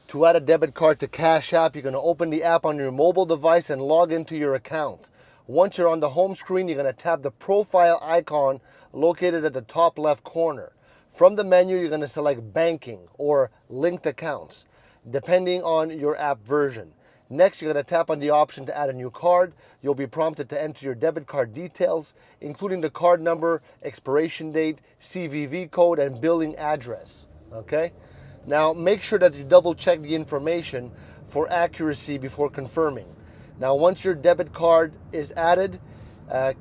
To add a debit card to Cash App, you're going to open the app on your mobile device and log into your account. Once you're on the home screen, you're going to tap the profile icon located at the top left corner. From the menu, you're going to select banking or linked accounts, depending on your app version. Next, you're going to tap on the option to add a new card. You'll be prompted to enter your debit card details, including the card number, expiration date, CVV code, and billing address. Okay? Now, make sure that you double check the information for accuracy before confirming. Now, once your debit card is added,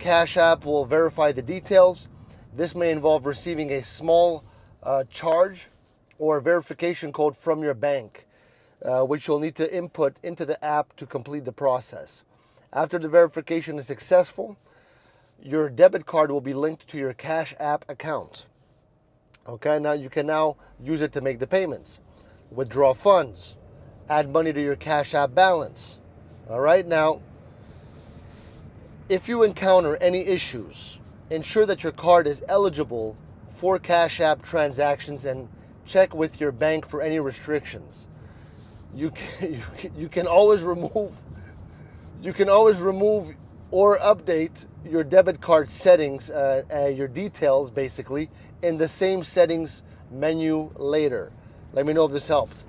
Cash App will verify the details. This may involve receiving a small charge or verification code from your bank, which you'll need to input into the app to complete the process. After the verification is successful, your debit card will be linked to your Cash App account. Okay, now you can now use it to make the payments, withdraw funds, add money to your Cash App balance. All right, now, if you encounter any issues, ensure that your card is eligible for Cash App transactions and check with your bank for any restrictions. You can always remove or update your debit card settings, your details basically, in the same settings menu later. Let me know if this helped.